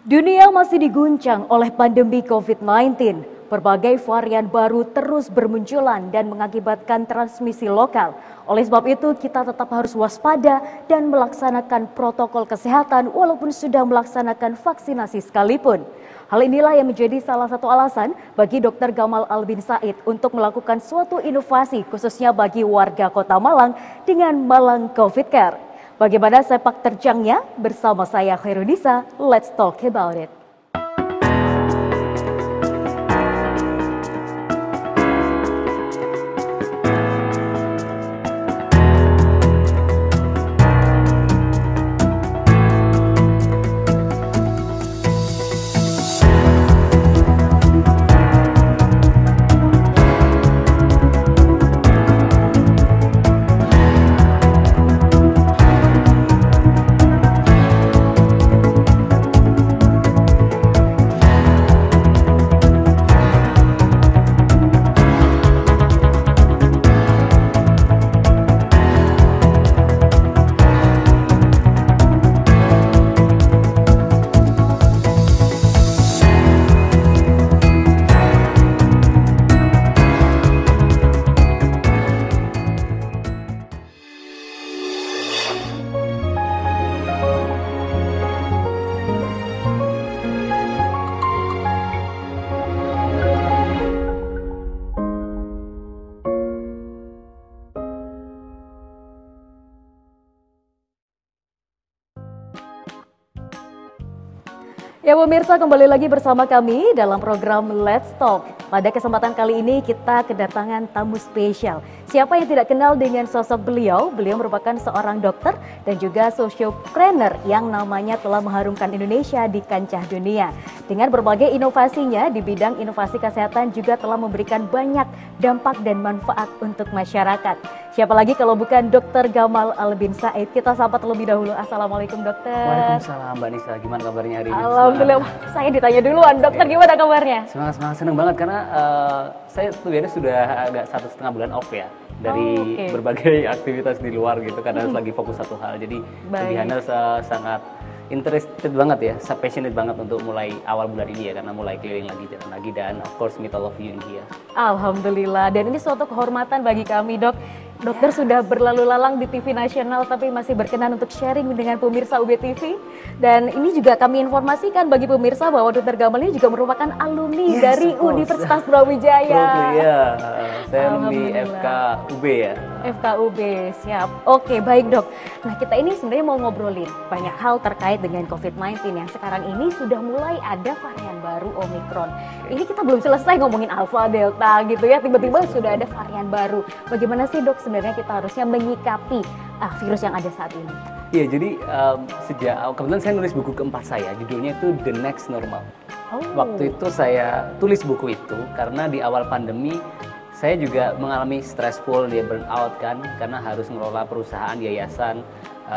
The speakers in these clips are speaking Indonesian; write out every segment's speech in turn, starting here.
Dunia masih diguncang oleh pandemi COVID-19. Berbagai varian baru terus bermunculan dan mengakibatkan transmisi lokal. Oleh sebab itu, kita tetap harus waspada dan melaksanakan protokol kesehatan walaupun sudah melaksanakan vaksinasi sekalipun. Hal inilah yang menjadi salah satu alasan bagi Dr. Gamal Albin Said untuk melakukan suatu inovasi khususnya bagi warga Kota Malang dengan Malang COVID Care. Bagaimana sepak terjangnya? Bersama saya Khairunisa, let's talk about it. Ya pemirsa, kembali lagi bersama kami dalam program Let's Talk. Pada kesempatan kali ini kita kedatangan tamu spesial. Siapa yang tidak kenal dengan sosok beliau? Beliau merupakan seorang dokter dan juga sociopreneur yang namanya telah mengharumkan Indonesia di kancah dunia. Dengan berbagai inovasinya di bidang inovasi kesehatan juga telah memberikan banyak dampak dan manfaat untuk masyarakat. Siapa lagi kalau bukan Dr. Gamal Albin Said. Kita sapa terlebih dahulu. Assalamualaikum dokter. Waalaikumsalam Mbak Nisa. Gimana kabarnya hari ini? Alhamdulillah. Saya ditanya duluan. Dokter gimana kabarnya? Semangat, seneng banget karena saya tuh biasanya sudah agak 1,5 bulan off ya. Dari berbagai aktivitas di luar gitu karena lagi fokus satu hal. Jadi Diana sangat interested banget ya, passionate banget untuk mulai awal bulan ini ya, karena mulai keliling lagi, jalan lagi, dan of course meet all of you in here. Alhamdulillah, dan ini suatu kehormatan bagi kami dok. Dokter sudah berlalu lalang di TV nasional tapi masih berkenan untuk sharing dengan pemirsa UB TV. Dan ini juga kami informasikan bagi pemirsa bahwa Dr. Gamal ini juga merupakan alumni dari Universitas Brawijaya. Iya, saya alumni FKUB ya. FKUB, siap. Oke, baik dok. Nah kita ini sebenarnya mau ngobrolin banyak hal terkait dengan COVID-19 yang sekarang ini sudah mulai ada varian baru Omicron. Ini kita belum selesai ngomongin Alpha, Delta gitu ya, tiba-tiba sudah ada varian baru. Bagaimana sih dok sebenarnya kita harusnya menyikapi virus yang ada saat ini? Iya, jadi kebetulan saya nulis buku keempat saya, judulnya itu The Next Normal. Waktu itu saya tulis buku itu karena di awal pandemi saya juga mengalami stressful, burnout kan, karena harus mengelola perusahaan, yayasan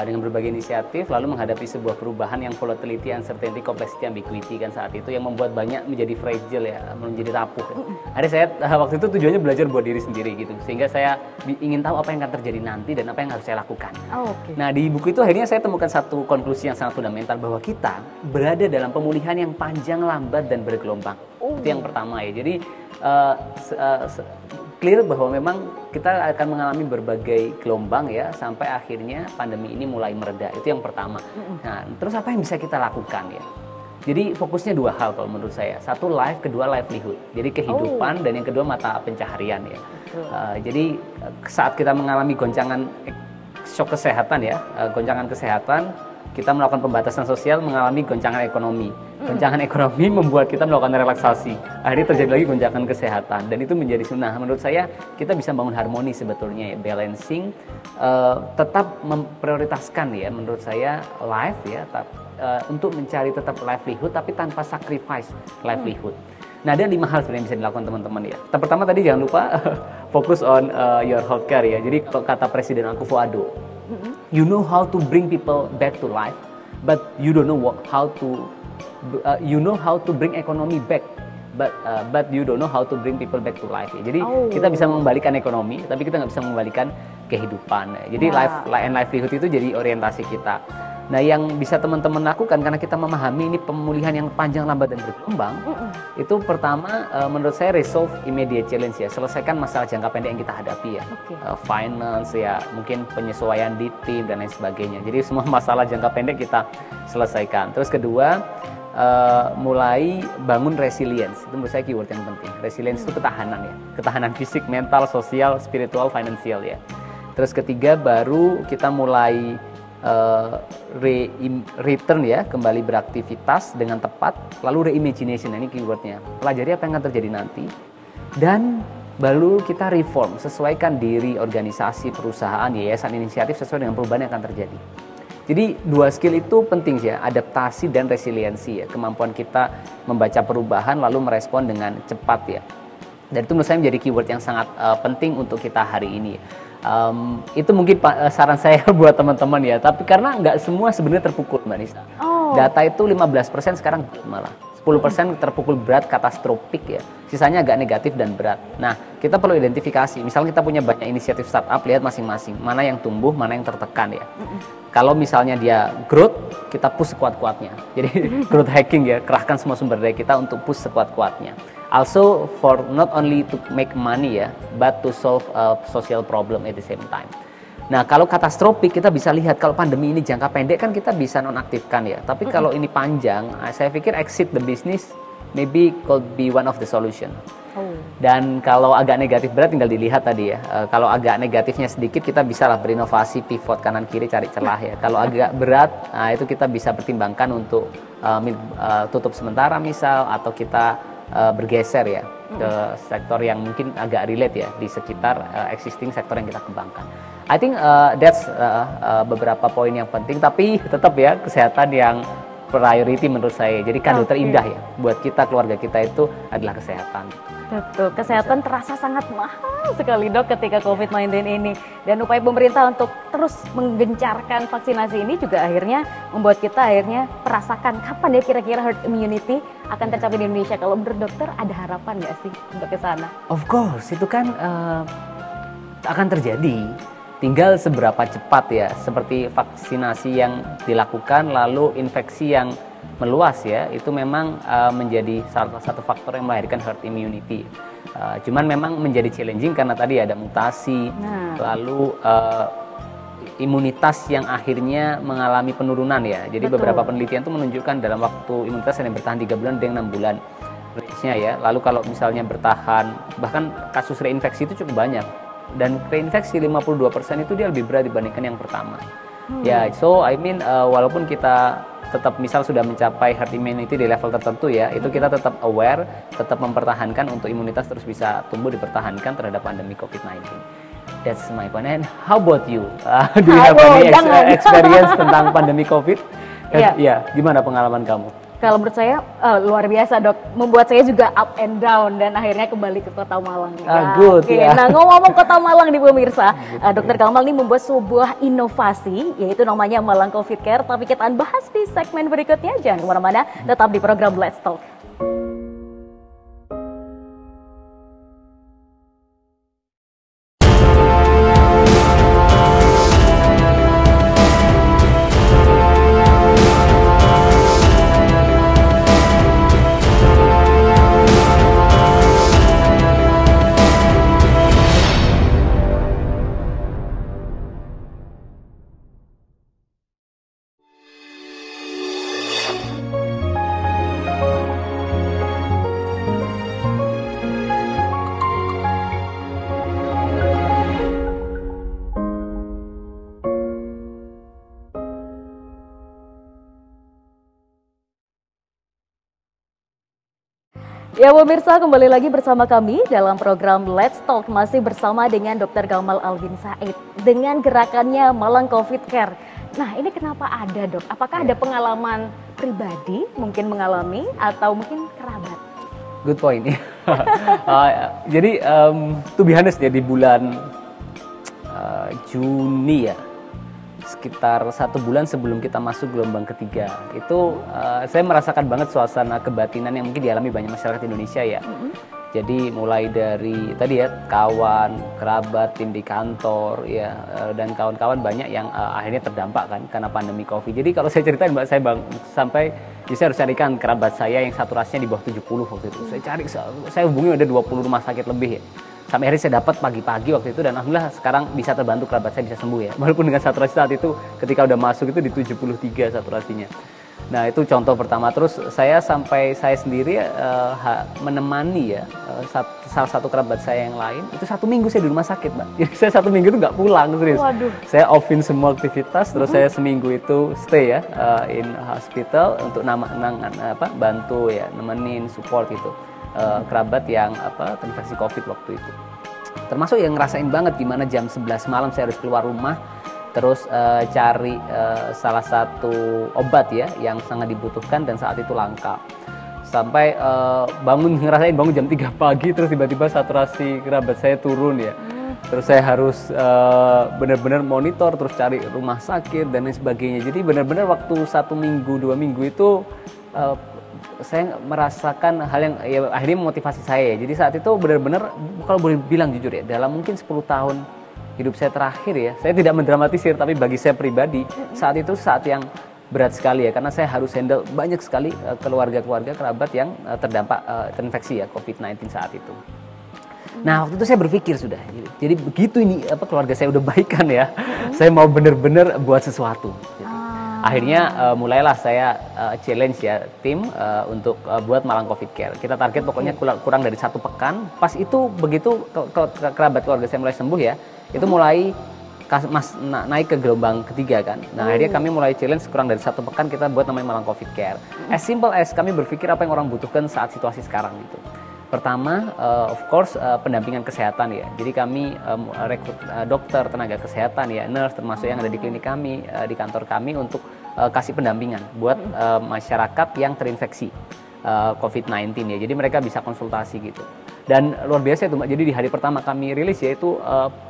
dengan berbagai inisiatif, lalu menghadapi sebuah perubahan yang volatility, uncertainty, complexity, ambiguity kan saat itu yang membuat banyak menjadi fragile ya, menjadi rapuh. Akhirnya saya waktu itu tujuannya belajar buat diri sendiri gitu, sehingga saya ingin tahu apa yang akan terjadi nanti dan apa yang harus saya lakukan. Nah di buku itu akhirnya saya temukan satu konklusi yang sangat fundamental bahwa kita berada dalam pemulihan yang panjang, lambat, dan bergelombang. Itu yang pertama ya. Jadi clear bahwa memang kita akan mengalami berbagai gelombang ya sampai akhirnya pandemi ini mulai mereda. Itu yang pertama. Nah, terus apa yang bisa kita lakukan ya? Jadi fokusnya dua hal kalau menurut saya. Satu life, kedua livelihood. Jadi kehidupan dan yang kedua mata pencaharian ya. Jadi saat kita mengalami goncangan shock kesehatan ya, goncangan kesehatan, kita melakukan pembatasan sosial, mengalami goncangan ekonomi. Goncangan ekonomi membuat kita melakukan relaksasi. Akhirnya terjadi lagi goncangan kesehatan. Dan itu menjadi sunnah. Menurut saya, kita bisa bangun harmoni sebetulnya ya. Balancing, tetap memprioritaskan ya, menurut saya, life ya. Untuk mencari tetap livelihood, tapi tanpa sacrifice livelihood. Nah, ada 5 hal sebenarnya yang bisa dilakukan teman-teman ya. Pertama tadi jangan lupa fokus on your healthcare ya. Jadi kata Presiden Akufo-Addo, you know how to bring people back to life, but you don't know how to bring economy back, but you don't know how to bring people back to life. Ya. Jadi kita bisa mengembalikan ekonomi, tapi kita nggak bisa mengembalikan kehidupan. Ya. Jadi life and livelihood itu jadi orientasi kita. Nah, yang bisa teman-teman lakukan karena kita memahami ini pemulihan yang panjang, lambat, dan bergelombang, itu pertama menurut saya resolve immediate challenge ya, selesaikan masalah jangka pendek yang kita hadapi ya, finance ya, mungkin penyesuaian di tim dan lain sebagainya. Jadi semua masalah jangka pendek kita selesaikan. Terus kedua, mulai bangun resilience. Itu menurut saya keyword yang penting. Resilience itu ketahanan ya, ketahanan fisik, mental, sosial, spiritual, financial ya. Terus ketiga, baru kita mulai return ya, kembali beraktivitas dengan tepat, lalu reimagination, ini keywordnya, pelajari apa yang akan terjadi nanti, dan baru kita reform, sesuaikan diri, organisasi, perusahaan, yayasan, inisiatif sesuai dengan perubahan yang akan terjadi. Jadi dua skill itu penting ya, adaptasi dan resiliensi ya, kemampuan kita membaca perubahan lalu merespon dengan cepat ya. Dan itu menurut saya menjadi keyword yang sangat penting untuk kita hari ini. Itu mungkin saran saya buat teman-teman ya, tapi karena nggak semua sebenarnya terpukul Mbak Nisa. Data itu 15% sekarang malah 10% terpukul berat katastropik ya, sisanya agak negatif dan berat. Nah, kita perlu identifikasi, misalnya kita punya banyak inisiatif startup, lihat masing-masing mana yang tumbuh, mana yang tertekan ya. Kalau misalnya dia growth, kita push sekuat-kuatnya. Jadi growth hacking ya, kerahkan semua sumber daya kita untuk push sekuat-kuatnya. Also for not only to make money ya, but to solve a social problem at the same time. Nah, kalau katastrofik kita bisa lihat, kalau pandemi ini jangka pendek kan kita bisa nonaktifkan ya. Tapi kalau ini panjang, saya pikir exit the business maybe could be one of the solution. Dan kalau agak negatif berat tinggal dilihat tadi ya. Kalau agak negatifnya sedikit kita bisa lah berinovasi, pivot kanan kiri, cari celah ya. Kalau agak berat, itu kita bisa pertimbangkan untuk tutup sementara misal, atau kita bergeser ya ke sektor yang mungkin agak relate ya di sekitar existing sektor yang kita kembangkan. I think that's beberapa poin yang penting, tapi tetap ya kesehatan yang priority menurut saya. Jadi kado terindah ya buat kita, keluarga kita itu adalah kesehatan. Betul, kesehatan terasa sangat mahal sekali Dok ketika COVID-19 ini. Dan upaya pemerintah untuk terus menggencarkan vaksinasi ini juga akhirnya membuat kita akhirnya merasakan kapan ya kira-kira herd immunity akan tercapai di Indonesia. Kalau menurut dokter ada harapan nggak sih untuk ke sana? Of course, itu kan akan terjadi. Tinggal seberapa cepat ya, seperti vaksinasi yang dilakukan lalu infeksi yang meluas ya, itu memang menjadi salah satu faktor yang melahirkan herd immunity. Cuman memang menjadi challenging karena tadi ada mutasi, lalu imunitas yang akhirnya mengalami penurunan ya. Jadi beberapa penelitian itu menunjukkan dalam waktu imunitas yang bertahan 3 bulan dengan 6 bulan range-nya ya. Lalu kalau misalnya bertahan, bahkan kasus reinfeksi itu cukup banyak. Dan reinfeksi 52% itu dia lebih berat dibandingkan yang pertama. Ya, so I mean walaupun kita tetap misal sudah mencapai herd immunity di level tertentu ya, itu kita tetap aware, tetap mempertahankan untuk imunitas terus bisa tumbuh dipertahankan terhadap pandemi COVID-19. That's my point. And how about you? Do you have any experience tentang pandemi COVID? Ya, gimana pengalaman kamu? Kalau menurut saya luar biasa Dok, membuat saya juga up and down dan akhirnya kembali ke Kota Malang. Good ya. Nah, ngomong-ngomong Kota Malang nih pemirsa, Dokter Gamal ini membuat sebuah inovasi yaitu namanya Malang COVID Care. Tapi kita akan bahas di segmen berikutnya. Jangan kemana-mana, tetap di program Let's Talk. Ya pemirsa, kembali lagi bersama kami dalam program Let's Talk, masih bersama dengan Dr. Gamal Albin Said dengan gerakannya Malang COVID Care. Nah, ini kenapa ada Dok? Apakah ada pengalaman pribadi mungkin mengalami atau mungkin kerabat? Good point. Jadi to be honest ya, di bulan Juni ya, sekitar 1 bulan sebelum kita masuk gelombang ketiga, itu saya merasakan banget suasana kebatinan yang mungkin dialami banyak masyarakat Indonesia ya. Jadi mulai dari tadi ya kawan, kerabat, tim di kantor ya dan kawan-kawan banyak yang akhirnya terdampak kan karena pandemi Covid. Jadi kalau saya ceritain Mbak, sampai saya harus carikan kerabat saya yang saturasinya di bawah 70 waktu itu. Saya hubungi ada 20 rumah sakit lebih ya. Sampai akhirnya saya dapat pagi-pagi waktu itu dan alhamdulillah sekarang bisa terbantu, kerabat saya bisa sembuh ya. Walaupun dengan saturasi saat itu ketika udah masuk itu di 73 saturasinya. Nah itu contoh pertama. Terus saya sendiri menemani ya salah satu kerabat saya yang lain itu 1 minggu saya di rumah sakit Mbak. Jadi saya 1 minggu itu nggak pulang serius. Waduh. Saya offin semua aktivitas terus saya seminggu itu stay ya in hospital untuk bantu ya nemenin support itu kerabat yang terinfeksi COVID waktu itu. Termasuk yang ngerasain banget gimana jam 11 malam saya harus keluar rumah terus cari salah satu obat ya yang sangat dibutuhkan dan saat itu langka. Sampai bangun jam 3 pagi terus tiba-tiba saturasi kerabat saya turun ya. Terus saya harus benar-benar monitor terus cari rumah sakit dan lain sebagainya. Jadi benar-benar waktu 1 minggu 2 minggu itu saya merasakan hal yang ya, akhirnya memotivasi saya ya. Jadi saat itu benar-benar kalau boleh bilang jujur ya dalam mungkin 10 tahun hidup saya terakhir ya, saya tidak mendramatisir tapi bagi saya pribadi saat itu saat yang berat sekali ya karena saya harus handle banyak sekali keluarga-keluarga kerabat yang terdampak terinfeksi ya COVID-19 saat itu. Nah waktu itu saya berpikir sudah, jadi begitu ini keluarga saya udah baikan ya, saya mau benar-benar buat sesuatu. Gitu. Akhirnya mulailah saya challenge ya tim untuk buat Malang Covid Care. Kita target pokoknya kurang dari 1 pekan. Pas itu begitu kerabat keluarga saya mulai sembuh ya, itu mulai naik ke gelombang ketiga kan. Nah akhirnya kami mulai challenge kurang dari 1 pekan kita buat namanya Malang Covid Care. As simple as kami berpikir apa yang orang butuhkan saat situasi sekarang gitu. Pertama, of course pendampingan kesehatan ya. Jadi kami rekrut dokter, tenaga kesehatan ya, nurse termasuk yang ada di klinik kami, di kantor kami untuk kasih pendampingan buat masyarakat yang terinfeksi COVID-19 ya. Jadi mereka bisa konsultasi gitu. Dan luar biasa itu Mbak. Jadi di hari pertama kami rilis yaitu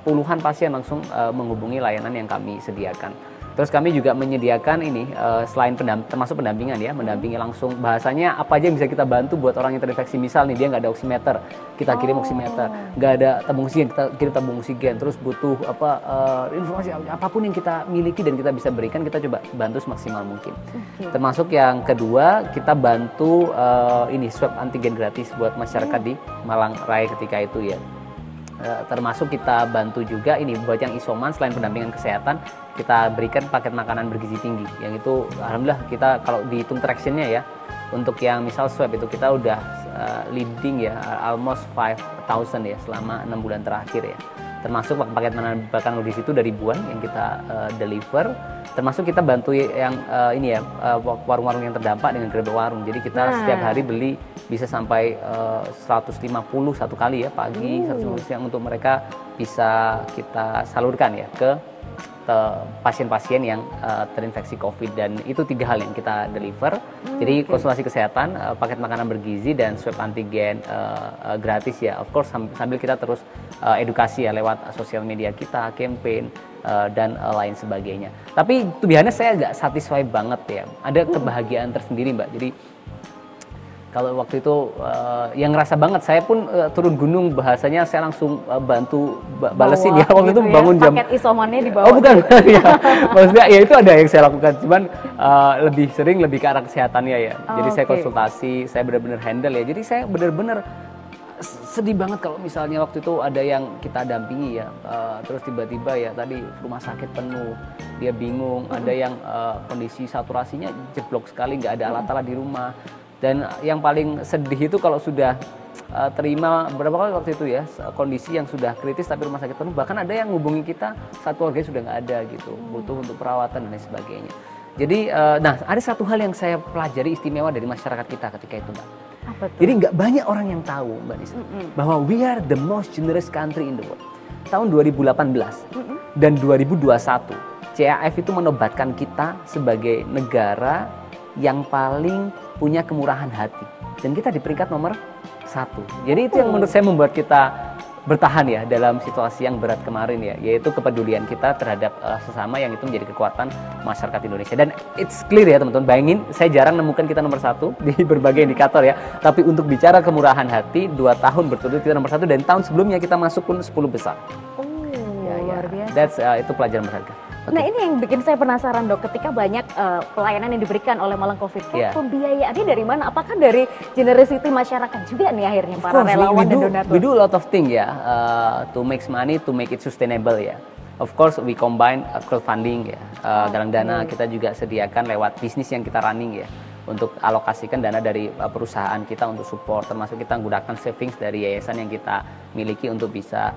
puluhan pasien langsung menghubungi layanan yang kami sediakan. Terus kami juga menyediakan ini selain termasuk pendampingan ya, mendampingi langsung bahasanya apa aja yang bisa kita bantu buat orang yang terinfeksi. Misal nih dia nggak ada oximeter, kita kirim oximeter, nggak ada tabung oksigen, kita kirim tabung oksigen. Terus butuh informasi apapun yang kita miliki dan kita bisa berikan, kita coba bantu semaksimal mungkin. Termasuk yang kedua kita bantu ini swab antigen gratis buat masyarakat di Malang Raya ketika itu ya. Termasuk kita bantu juga ini buat yang isoman selain pendampingan kesehatan kita berikan paket makanan bergizi tinggi yang itu alhamdulillah kita kalau dihitung tractionnya ya untuk yang misal swab itu kita udah leading ya almost 5,000 ya selama 6 bulan terakhir ya. Termasuk paket makanan bergizi itu dari ribuan yang kita deliver. Termasuk kita bantu yang ini ya warung-warung yang terdampak dengan gerobak warung. Jadi kita setiap hari beli bisa sampai 150 satu kali ya pagi, 150 siang untuk mereka bisa kita salurkan ya ke pasien-pasien yang terinfeksi COVID dan itu 3 hal yang kita deliver. Jadi konsultasi kesehatan, paket makanan bergizi dan swab antigen gratis ya. Of course sambil kita terus edukasi ya lewat sosial media kita, campaign dan lain sebagainya. Tapi to be honest saya agak satisfied banget ya. Ada kebahagiaan tersendiri Mbak. Jadi kalau waktu itu yang ngerasa banget saya pun turun gunung bahasanya saya langsung bantu balesin ya waktu gitu itu bangun ya, jam paket isomannya di bawah. Oh bukan ya maksudnya ya itu ada yang saya lakukan cuman lebih sering lebih ke arah kesehatannya ya. Jadi saya konsultasi, saya benar-benar handle ya. Jadi saya benar-benar sedih banget kalau misalnya waktu itu ada yang kita dampingi ya terus tiba-tiba ya tadi rumah sakit penuh, dia bingung, ada yang kondisi saturasinya jeblok sekali, nggak ada alat-alat di rumah. Dan yang paling sedih itu kalau sudah terima beberapa kali waktu itu ya kondisi yang sudah kritis tapi rumah sakit penuh, bahkan ada yang hubungi kita saat keluarganya sudah nggak ada gitu, butuh untuk perawatan dan lain sebagainya. Jadi nah ada satu hal yang saya pelajari istimewa dari masyarakat kita ketika itu Mbak. Apa tuh? Jadi nggak banyak orang yang tahu Mbak Nisa bahwa we are the most generous country in the world. Tahun 2018 dan 2021 CAF itu menobatkan kita sebagai negara yang paling punya kemurahan hati dan kita di peringkat nomor 1. Jadi itu yang menurut saya membuat kita bertahan ya dalam situasi yang berat kemarin ya, yaitu kepedulian kita terhadap sesama yang itu menjadi kekuatan masyarakat Indonesia. Dan it's clear ya teman-teman, bayangin saya jarang nemukan kita nomor 1 di berbagai indikator ya, tapi untuk bicara kemurahan hati 2 tahun berturut-turut kita nomor 1 dan tahun sebelumnya kita masuk pun 10 besar. Luar biasa. Itu pelajaran berharga. Okay. Nah ini yang bikin saya penasaran dok, ketika banyak pelayanan yang diberikan oleh Malang Covid Care, pembiayaannya dari mana? Apakah dari generosity masyarakat juga nih akhirnya para relawan dan donatur? We do a lot of things ya, to make money, to make it sustainable ya. Of course we combine crowdfunding ya, galang dana kita juga sediakan lewat bisnis yang kita running ya, untuk alokasikan dana dari perusahaan kita untuk support, termasuk kita menggunakan savings dari yayasan yang kita miliki untuk bisa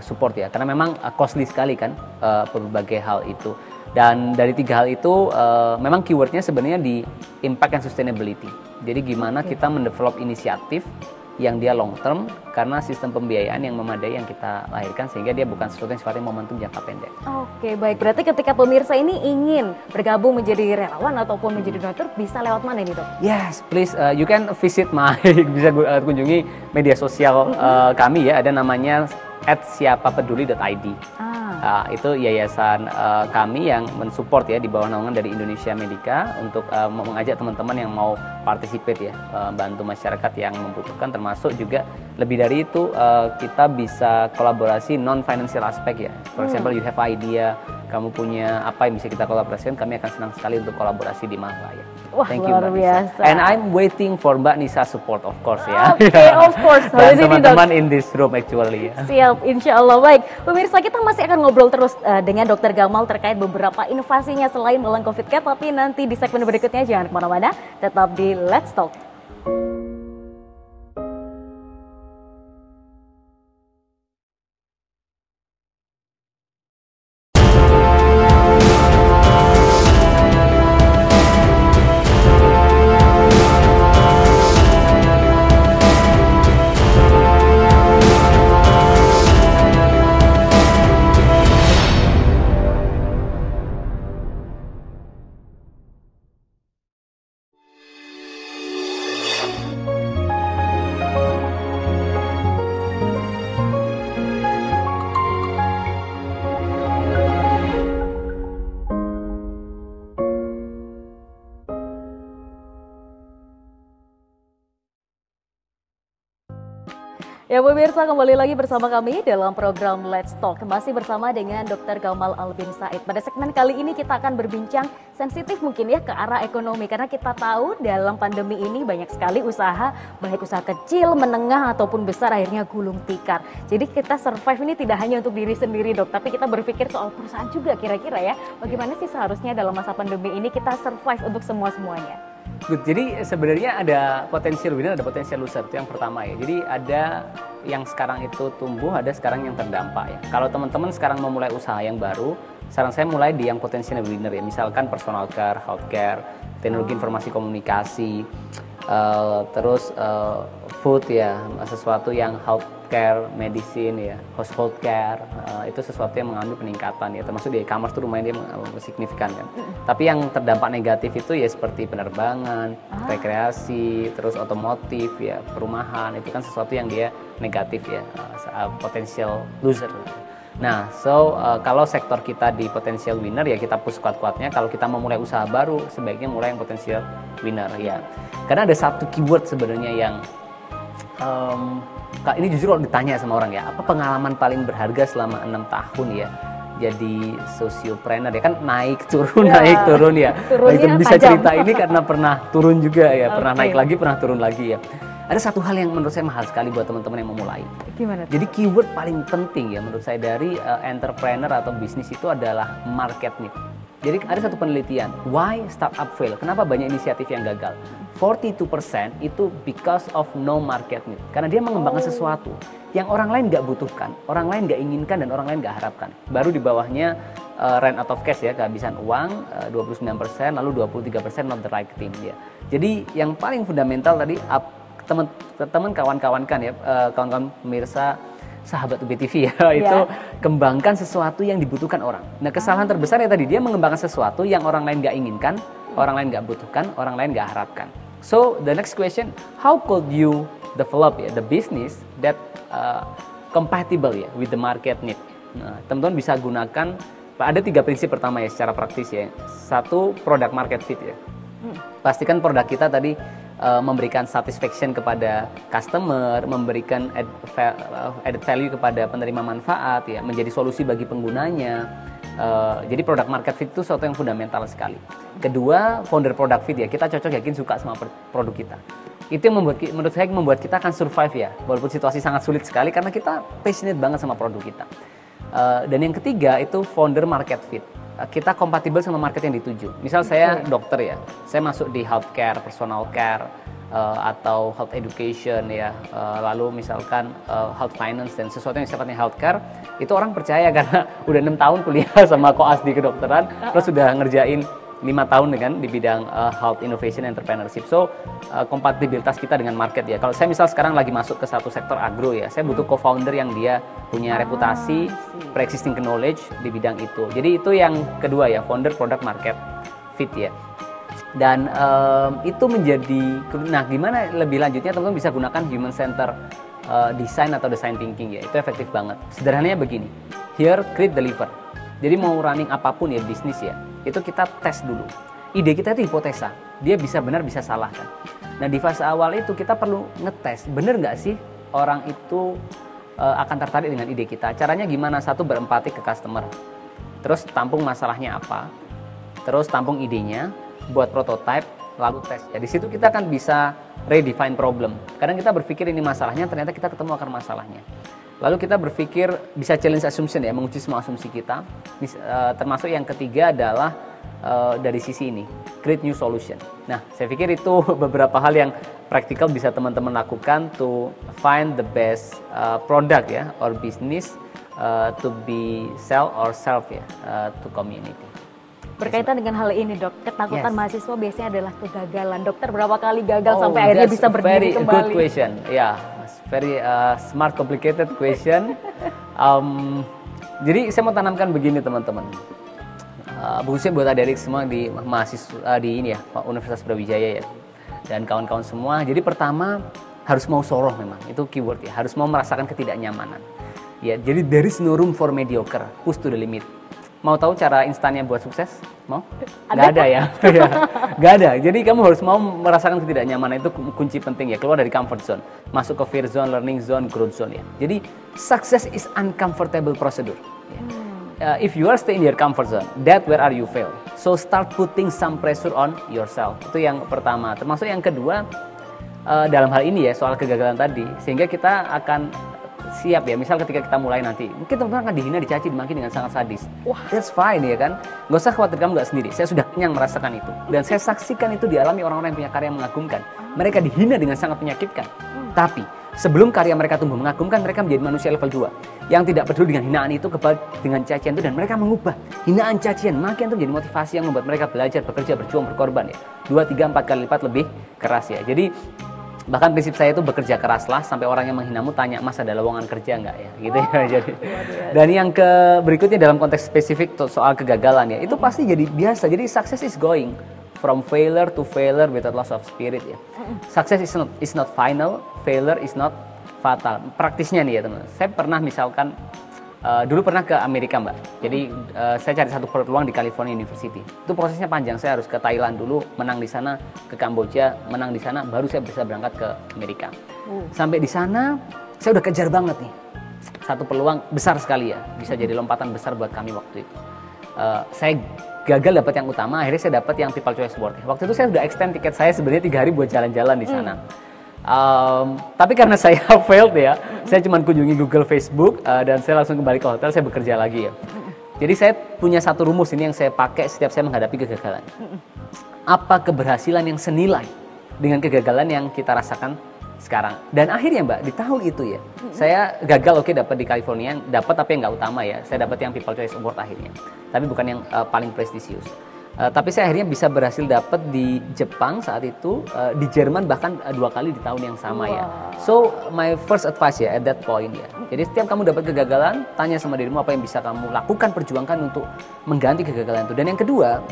support ya, karena memang costly sekali kan berbagai hal itu. Dan dari 3 hal itu memang keywordnya sebenarnya di impact and sustainability. Jadi gimana kita mendevelop inisiatif yang dia long term, karena sistem pembiayaan yang memadai yang kita lahirkan, sehingga dia bukan sesuatu yang sifatnya momentum jangka pendek. Oke, baik. Berarti ketika pemirsa ini ingin bergabung menjadi relawan ataupun menjadi donatur, bisa lewat mana ini dok? Yes, please, you can visit bisa kunjungi media sosial kami ya, ada namanya @siapapeduli.id. Itu yayasan kami yang mensupport ya, di bawah naungan dari Indonesia Medica, untuk mengajak teman-teman yang mau participate ya, bantu masyarakat yang membutuhkan, termasuk juga lebih dari itu kita bisa kolaborasi non financial aspek ya. For example, you have idea, kamu punya apa yang bisa kita kolaborasikan, kami akan senang sekali untuk kolaborasi di Mahlaya. Wah, thank you luar Mbak Nisa. biasa. And I'm waiting for Mbak Nisa support of course ya. Oke, of course. Dan teman-teman in this room actually ya. Siap, insya Allah. Baik, pemirsa, kita masih akan ngobrol terus dengan Dr. Gamal terkait beberapa inovasinya selain Malang Covid Care, tapi nanti di segmen berikutnya jangan kemana-mana, tetap di Let's Talk. Ya pemirsa, kembali lagi bersama kami dalam program Let's Talk. Masih bersama dengan Dr. Gamal Albin Said. Pada segmen kali ini kita akan berbincang sensitif mungkin ya ke arah ekonomi. Karena kita tahu dalam pandemi ini banyak sekali usaha, baik usaha kecil, menengah ataupun besar akhirnya gulung tikar. Jadi kita survive ini tidak hanya untuk diri sendiri dok, tapi kita berpikir soal perusahaan juga kira-kira ya. Bagaimana sih seharusnya dalam masa pandemi ini kita survive untuk semua-semuanya? Good. Jadi sebenarnya ada potensial winner, ada potensial loser, itu yang pertama ya. Jadi ada yang sekarang itu tumbuh, ada sekarang yang terdampak ya. Kalau teman-teman sekarang memulai usaha yang baru, saran saya mulai di yang potensial winner ya. Misalkan personal care, healthcare, teknologi informasi komunikasi, terus food ya, sesuatu yang healthcare, medicine ya, household care, itu sesuatu yang mengalami peningkatan ya, termasuk di e-commerce itu lumayan dia signifikan kan. Tapi yang terdampak negatif itu ya seperti penerbangan, rekreasi, terus otomotif ya, perumahan, itu kan sesuatu yang dia negatif ya, potensial loser. Nah, kalau sektor kita di potensial winner ya kita push kuat-kuatnya. Kalau kita mau mulai usaha baru, sebaiknya mulai yang potensial winner ya. Karena ada satu keyword sebenarnya yang ini jujur kalau ditanya sama orang ya, apa pengalaman paling berharga selama 6 tahun ya jadi sociopreneur ya, kan naik turun ya, naik turun ya. Itu bisa tajam. Cerita ini karena pernah turun juga ya, pernah naik lagi, pernah turun lagi ya. Ada satu hal yang menurut saya mahal sekali buat teman-teman yang mau mulai. Gimana? Jadi keyword paling penting ya menurut saya dari entrepreneur atau bisnis itu adalah market need. Jadi ada satu penelitian, why startup fail? Kenapa banyak inisiatif yang gagal? 42% itu because of no market need. Karena dia mengembangkan sesuatu yang orang lain nggak butuhkan, orang lain nggak inginkan, dan orang lain nggak harapkan. Baru di bawahnya run out of cash ya, kehabisan uang 29%, lalu 23% not the right thing ya. Jadi yang paling fundamental tadi teman-teman kawan-kawan kan ya, kawan-kawan pemirsa sahabat UBTV ya, itu kembangkan sesuatu yang dibutuhkan orang. Nah kesalahan terbesarnya tadi dia mengembangkan sesuatu yang orang lain nggak inginkan, orang lain nggak butuhkan, orang lain nggak harapkan. So the next question, how could you develop the business that compatible ya with the market need. Nah, teman-teman bisa gunakan, ada 3 prinsip pertama ya secara praktis ya. 1, product market fit ya. Pastikan produk kita tadi memberikan satisfaction kepada customer, memberikan added value kepada penerima manfaat ya, menjadi solusi bagi penggunanya. Jadi product market fit itu sesuatu yang fundamental sekali. Kedua, founder product fit ya, kita cocok yakin suka sama produk kita. Itu yang menurut saya membuat kita akan survive ya, walaupun situasi sangat sulit sekali karena kita passionate banget sama produk kita. Dan yang ketiga itu founder market fit. Kita kompatibel sama market yang dituju. Misal saya dokter ya, saya masuk di healthcare, personal care, atau health education ya, lalu misalkan health finance dan sesuatu yang sifatnya healthcare, itu orang percaya karena udah 6 tahun kuliah sama koas di kedokteran, terus sudah ngerjain 5 tahun dengan di bidang health innovation entrepreneurship. So kompatibilitas kita dengan market ya. Kalau saya misal sekarang lagi masuk ke satu sektor agro ya, saya butuh co-founder yang dia punya reputasi, pre-existing knowledge di bidang itu. Jadi itu yang kedua ya, founder product market fit ya. Dan itu menjadi, nah gimana lebih lanjutnya teman-teman bisa gunakan human center design atau design thinking ya, itu efektif banget. Sederhananya begini, here, create, deliver. Jadi mau running apapun ya bisnis ya, itu kita tes dulu. Ide kita itu hipotesa, dia bisa benar bisa salah kan. Nah di fase awal itu kita perlu ngetes, bener nggak sih orang itu akan tertarik dengan ide kita. Caranya gimana? 1, berempati ke customer, terus tampung masalahnya apa, terus tampung idenya, buat prototype, lalu tes. Ya di situ kita akan bisa redefine problem. Kadang kita berpikir ini masalahnya, ternyata kita ketemu akar masalahnya. Lalu kita berpikir bisa challenge assumption ya, menguji semua asumsi kita. Termasuk yang ketiga adalah dari sisi ini, create new solution. Nah, saya pikir itu beberapa hal yang praktikal bisa teman-teman lakukan to find the best product ya, or business to be sell or serve ya, to community. Berkaitan dengan hal ini dok, ketakutan mahasiswa biasanya adalah kegagalan. Dokter berapa kali gagal sampai akhirnya bisa berdiri kembali? Very good question, ya, very smart complicated question. Jadi saya mau tanamkan begini teman-teman, khususnya buat adik-adik semua di mahasiswa di ini ya, Universitas Brawijaya ya, dan kawan-kawan semua. Jadi pertama harus mau soroh, memang itu keyword ya, harus mau merasakan ketidaknyamanan. Ya, jadi there is no room for mediocre, push to the limit. Mau tahu cara instannya buat sukses? Mau? Gak ada ya? Gak ada. Jadi kamu harus mau merasakan ketidaknyamanan, itu kunci penting ya. Keluar dari comfort zone, masuk ke fear zone, learning zone, growth zone ya. Jadi success is uncomfortable procedure. If you are stay in your comfort zone, that where are you fail. So start putting some pressure on yourself. Itu yang pertama. Termasuk yang kedua, dalam hal ini ya, soal kegagalan tadi, sehingga kita akan siap ya, misal ketika kita mulai nanti, mungkin teman-teman akan dihina, dicaci, dimaki dengan sangat sadis. Wah, that's fine ya kan, nggak usah khawatir, kamu nggak sendiri. Saya sudah kenyang merasakan itu, dan saya saksikan itu dialami orang-orang yang punya karya yang mengagumkan. Mereka dihina dengan sangat menyakitkan, tapi sebelum karya mereka tumbuh mengagumkan, mereka menjadi manusia level 2 yang tidak peduli dengan hinaan itu, dengan cacian itu, dan mereka mengubah hinaan, cacian, makian itu menjadi motivasi yang membuat mereka belajar, bekerja, berjuang, berkorban ya, 2, 3, 4 kali lipat lebih keras ya. Jadi bahkan prinsip saya itu bekerja keraslah sampai orang yang menghinamu tanya, Mas ada lowongan kerja nggak ya, gitu ya. Jadi, dan yang berikutnya dalam konteks spesifik soal kegagalan ya, itu pasti jadi biasa. Jadi success is going from failure to failure without loss of spirit ya. Success is not final, failure is not fatal. Praktisnya nih ya teman, saya pernah misalkan dulu pernah ke Amerika Mbak. Jadi saya cari satu peluang di California University. Itu prosesnya panjang. Saya harus ke Thailand dulu, menang di sana, ke Kamboja, menang di sana, baru saya bisa berangkat ke Amerika. Sampai di sana saya udah kejar banget nih. Satu peluang besar sekali ya, bisa jadi lompatan besar buat kami waktu itu. Saya gagal dapat yang utama, akhirnya saya dapat yang People Choice Award. Waktu itu saya sudah extend tiket saya sebenarnya 3 hari buat jalan-jalan di sana. Tapi karena saya failed ya, saya cuma kunjungi Google, Facebook, dan saya langsung kembali ke hotel, saya bekerja lagi ya. Jadi saya punya satu rumus ini yang saya pakai setiap saya menghadapi kegagalan. Apa keberhasilan yang senilai dengan kegagalan yang kita rasakan sekarang? Dan akhirnya Mbak, di tahun itu ya, saya gagal dapat di California, dapat tapi yang nggak utama ya. Saya dapat yang People Choice Award akhirnya, tapi bukan yang paling prestisius. Tapi saya akhirnya bisa berhasil dapat di Jepang saat itu, di Jerman bahkan 2 kali di tahun yang sama ya. So my first advice ya at that point ya. Jadi setiap kamu dapat kegagalan, tanya sama dirimu apa yang bisa kamu lakukan, perjuangkan untuk mengganti kegagalan itu. Dan yang kedua,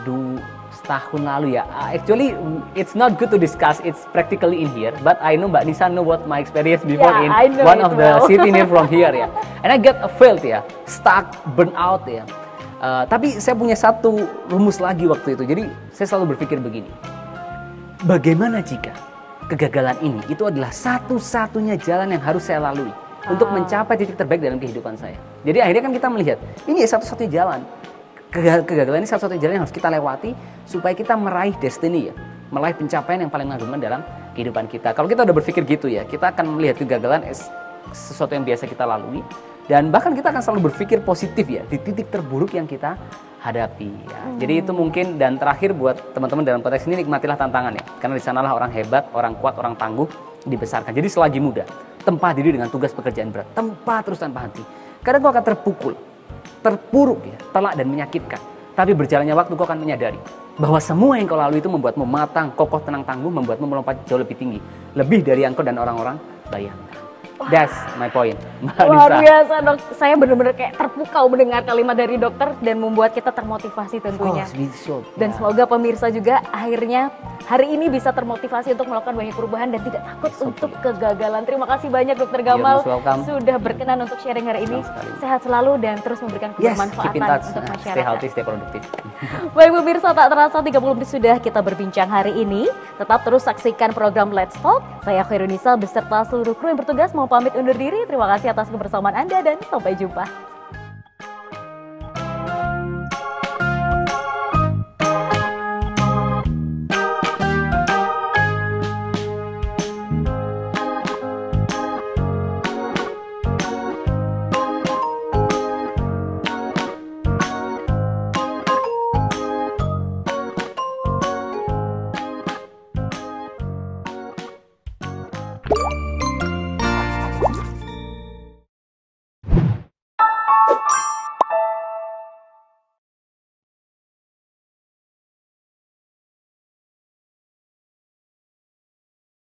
do setahun lalu ya. Actually, it's not good to discuss. It's practically in here. But I know Mbak Nisa know what my experience before in one of the city near from here ya. And I get failed ya, stuck, burn out ya. Tapi saya punya satu rumus lagi waktu itu. Jadi saya selalu berpikir begini. Bagaimana jika kegagalan ini itu adalah satu-satunya jalan yang harus saya lalui untuk mencapai titik terbaik dalam kehidupan saya. Jadi akhirnya kan kita melihat ini satu-satunya jalan. Kegagalan ini satu-satunya jalan yang harus kita lewati supaya kita meraih destiny ya, meraih pencapaian yang paling mengagumkan dalam kehidupan kita. Kalau kita udah berpikir gitu ya, kita akan melihat kegagalan sesuatu yang biasa kita lalui, dan bahkan kita akan selalu berpikir positif ya di titik terburuk yang kita hadapi ya. Jadi itu mungkin, dan terakhir buat teman-teman dalam konteks ini, nikmatilah tantangan ya, karena di sanalah orang hebat, orang kuat, orang tangguh dibesarkan. Jadi selagi muda, tempah diri dengan tugas pekerjaan berat, tempah terus tanpa henti. Kadang kau akan terpukul, terpuruk ya, telak dan menyakitkan. Tapi berjalannya waktu kau akan menyadari bahwa semua yang kau lalui itu membuatmu matang, kokoh, tenang, tangguh, membuatmu melompat jauh lebih tinggi, lebih dari yang kau dan orang-orang bayangkan. That's my point, Mbak Nisa. Luar biasa dok, saya benar-benar kayak terpukau mendengar kalimat dari dokter dan membuat kita termotivasi tentunya. Dan semoga pemirsa juga akhirnya hari ini bisa termotivasi untuk melakukan banyak perubahan dan tidak takut untuk kegagalan. Terima kasih banyak Dokter Gamal sudah berkenan untuk sharing hari ini. Sehat selalu dan terus memberikan kebermanfaatan untuk masyarakat. Stay healthy, stay produktif. Baik pemirsa, tak terasa 30 menit sudah kita berbincang hari ini. Tetap terus saksikan program Let's Talk. Saya Khairunisa beserta seluruh kru yang bertugas mau pamit undur diri. Terima kasih atas kebersamaan Anda dan sampai jumpa.